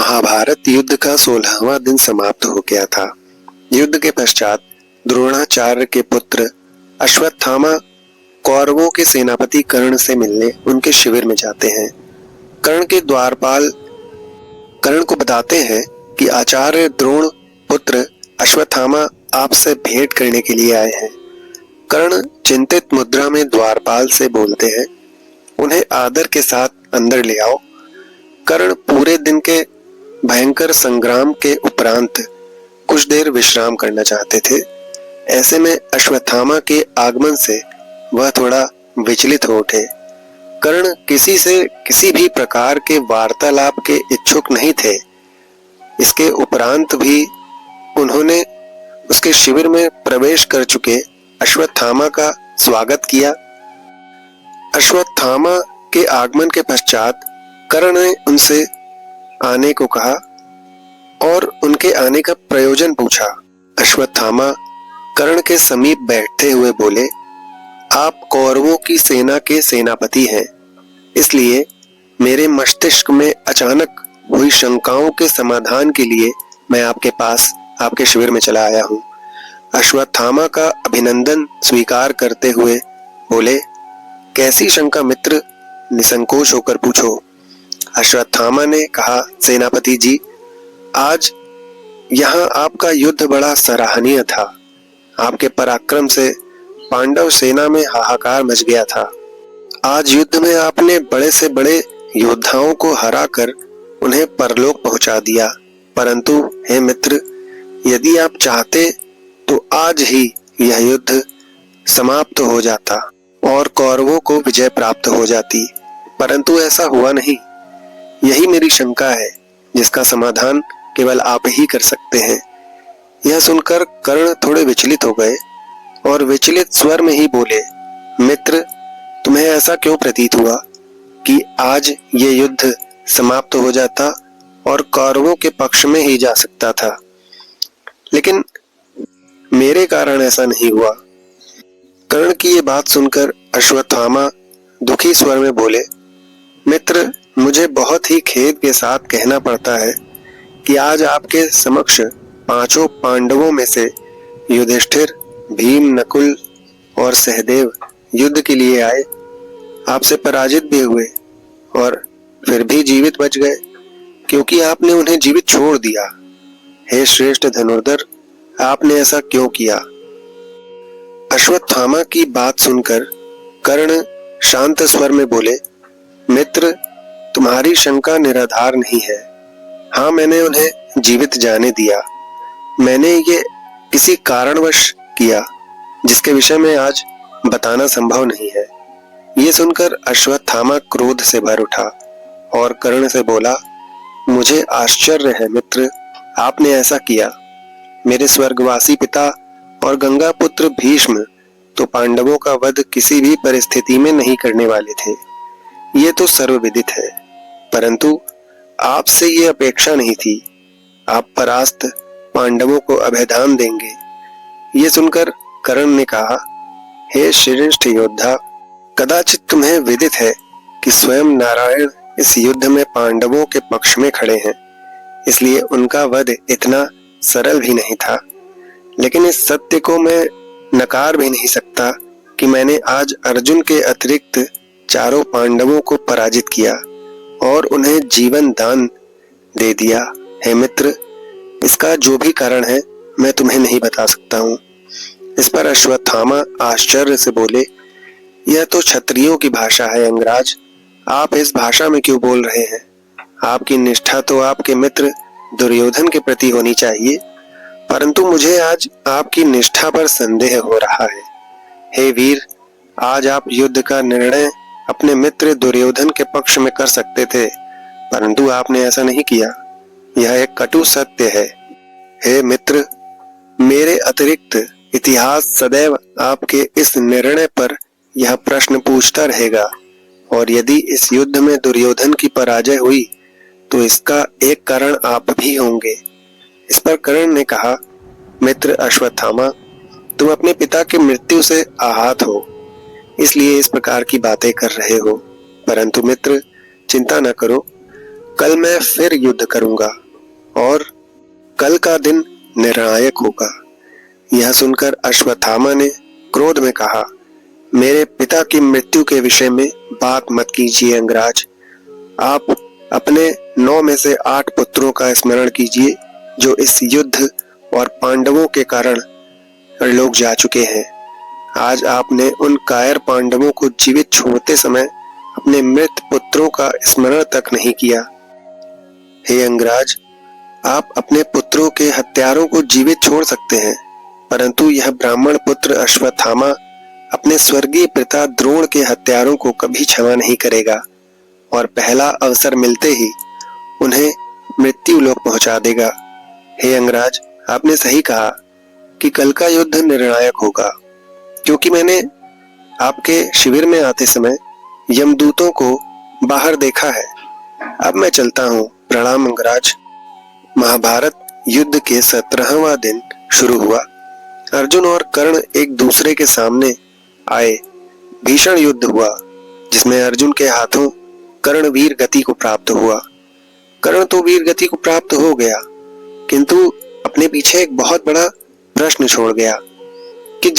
महाभारत युद्ध का 16वां दिन समाप्त हो गया था। युद्ध के पश्चात द्रोणाचार्य के पुत्र अश्वत्थामा कौरवों के सेनापति कर्ण से मिलने उनके शिविर में जाते हैं। कर्ण के द्वारपाल कर्ण को बताते हैं कि आचार्य द्रोण पुत्र अश्वत्थामा आपसे भेंट करने के लिए आए हैं। कर्ण चिंतित मुद्रा में द्वारपाल से बोलते हैं, उन्हें आदर के साथ अंदर ले आओ। कर्ण पूरे दिन के भयंकर संग्राम के उपरांत कुछ देर विश्राम करना चाहते थे। ऐसे में अश्वत्थामा के आगमन से वह थोड़ा विचलित हो उठे। कर्ण किसी से किसी भी प्रकार के वार्तालाप के इच्छुक नहीं थे। इसके उपरांत भी उन्होंने उसके शिविर में प्रवेश कर चुके अश्वत्थामा का स्वागत किया। अश्वत्थामा के आगमन के पश्चात कर्ण ने उनसे आने को कहा और उनके आने का प्रयोजन पूछा। अश्वत्थामा कर्ण के समीप बैठते हुए बोले, आप कौरवों की सेना के सेनापति हैं, इसलिए मेरे मस्तिष्क में अचानक हुई शंकाओं के समाधान के लिए मैं आपके पास आपके शिविर में चला आया हूँ। अश्वत्थामा का अभिनंदन स्वीकार करते हुए बोले, कैसी शंका मित्र, निसंकोच होकर पूछो। अश्वत्थामा ने कहा, सेनापति जी, आज यहाँ आपका युद्ध बड़ा सराहनीय था। आपके पराक्रम से पांडव सेना में हाहाकार मच गया था। आज युद्ध में आपने बड़े से बड़े योद्धाओं को हराकर उन्हें परलोक पहुंचा दिया। परंतु हे मित्र, यदि आप चाहते तो आज ही यह युद्ध समाप्त हो जाता और कौरवों को विजय प्राप्त हो जाती, परंतु ऐसा हुआ नहीं। यही मेरी शंका है, जिसका समाधान केवल आप ही कर सकते हैं। यह सुनकर कर्ण थोड़े विचलित हो गए और विचलित स्वर में ही बोले, मित्र, तुम्हें ऐसा क्यों प्रतीत हुआ कि आज ये युद्ध समाप्त हो जाता और कौरवों के पक्ष में ही जा सकता था? लेकिन मेरे कारण ऐसा नहीं हुआ। कर्ण की ये बात सुनकर अश्वत्थामा दुखी स्वर में बोले, मित्र, मुझे बहुत ही खेद के साथ कहना पड़ता है कि आज आपके समक्ष पांचों पांडवों में से युधिष्ठिर, भीम, नकुल और सहदेव युद्ध के लिए आए, आपसे पराजित भी हुए और फिर भी जीवित बच गए, क्योंकि आपने उन्हें जीवित छोड़ दिया। हे श्रेष्ठ धनुर्धर, आपने ऐसा क्यों किया? अश्वत्थामा की बात सुनकर कर्ण शांत स्वर में बोले, मित्र, तुम्हारी शंका निराधार नहीं है। हाँ, मैंने उन्हें जीवित जाने दिया। मैंने ये किसी कारणवश किया जिसके विषय में आज बताना संभव नहीं है। ये सुनकर अश्वत्थामा क्रोध से भर उठा और कर्ण से बोला, मुझे आश्चर्य है मित्र, आपने ऐसा किया। मेरे स्वर्गवासी पिता और गंगा पुत्र भीष्म तो पांडवों का वध किसी भी परिस्थिति में नहीं करने वाले थे, ये तो सर्वविदित है, परंतु आपसे ये अपेक्षा नहीं थी। आप परास्त पांडवों को अभयदान देंगे। ये सुनकर कर्ण ने कहा, हे श्रेष्ठ योद्धा, कदाचित तुम्हें विदित है कि स्वयं नारायण इस युद्ध में पांडवों के पक्ष में खड़े हैं, इसलिए उनका वध इतना सरल भी नहीं था। लेकिन इस सत्य को मैं नकार भी नहीं सकता कि मैंने आज अर्जुन के अतिरिक्त चारों पांडवों को पराजित किया और उन्हें जीवन दान दे दिया। हे मित्र, इसका जो भी कारण है मैं तुम्हें नहीं बता सकता हूँ। इस पर अश्वत्थामा आश्चर्य से बोले, यह तो क्षत्रियों की भाषा है अंगराज, आप इस भाषा में क्यों बोल रहे हैं? आपकी निष्ठा तो आपके मित्र दुर्योधन के प्रति होनी चाहिए, परंतु मुझे आज आपकी निष्ठा पर संदेह हो रहा है। हे वीर, आज आप युद्ध का निर्णय अपने मित्र दुर्योधन के पक्ष में कर सकते थे, परंतु आपने ऐसा नहीं किया। यह एक कटु सत्य है। हे मित्र, मेरे अतिरिक्त इतिहास सदैव आपके इस निर्णय पर यह प्रश्न पूछता रहेगा, और यदि इस युद्ध में दुर्योधन की पराजय हुई तो इसका एक कारण आप भी होंगे। इस पर कर्ण ने कहा, मित्र अश्वत्थामा, तुम अपने पिता की मृत्यु से आहत हो, इसलिए इस प्रकार की बातें कर रहे हो, परंतु मित्र, चिंता न करो, कल मैं फिर युद्ध करूंगा और कल का दिन निर्णायक होगा। यह सुनकर अश्वत्थामा ने क्रोध में कहा, मेरे पिता की मृत्यु के विषय में बात मत कीजिए अंगराज। आप अपने 9 में से 8 पुत्रों का स्मरण कीजिए जो इस युद्ध और पांडवों के कारण लोग जा चुके हैं। आज आपने उन कायर पांडवों को जीवित छोड़ते समय अपने मृत पुत्रों का स्मरण तक नहीं किया। हे अंगराज, आप अपने पुत्रों के हत्यारों को जीवित छोड़ सकते हैं, परंतु यह ब्राह्मण पुत्र अश्वत्थामा अपने स्वर्गीय पिता द्रोण के हत्यारों को कभी क्षमा नहीं करेगा और पहला अवसर मिलते ही उन्हें मृत्यु लोक पहुंचा देगा। हे अंगराज, आपने सही कहा कि कल का युद्ध निर्णायक होगा, क्योंकि मैंने आपके शिविर में आते समय यमदूतों को बाहर देखा है। अब मैं चलता हूँ। प्रणाम अंगराज। महाभारत युद्ध के 17वां दिन शुरू हुआ। अर्जुन और कर्ण एक दूसरे के सामने आए। भीषण युद्ध हुआ जिसमें अर्जुन के हाथों कर्ण वीर गति को प्राप्त हुआ। कर्ण तो वीर गति को प्राप्त हो गया, किंतु अपने पीछे एक बहुत बड़ा प्रश्न छोड़ गया कि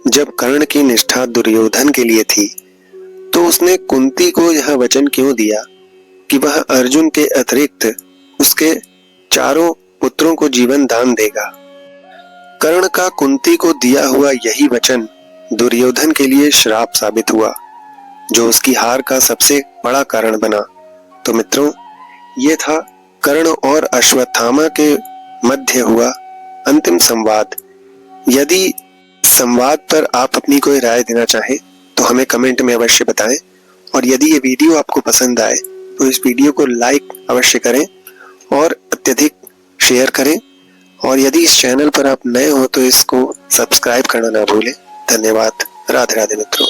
जब कर्ण की निष्ठा दुर्योधन के लिए थी तो उसने कुंती को यह वचन क्यों दिया कि वह अर्जुन के अतिरिक्त उसके चारों पुत्रों को जीवन दान देगा। कर्ण का कुंती को दिया हुआ यही वचन दुर्योधन के लिए श्राप साबित हुआ, जो उसकी हार का सबसे बड़ा कारण बना। तो मित्रों, ये था कर्ण और अश्वत्थामा के मध्य हुआ अंतिम संवाद। यदि संवाद पर आप अपनी कोई राय देना चाहें तो हमें कमेंट में अवश्य बताएं, और यदि ये वीडियो आपको पसंद आए तो इस वीडियो को लाइक अवश्य करें और अत्यधिक शेयर करें, और यदि इस चैनल पर आप नए हो तो इसको सब्सक्राइब करना ना भूलें। धन्यवाद। राधे राधे मित्रों।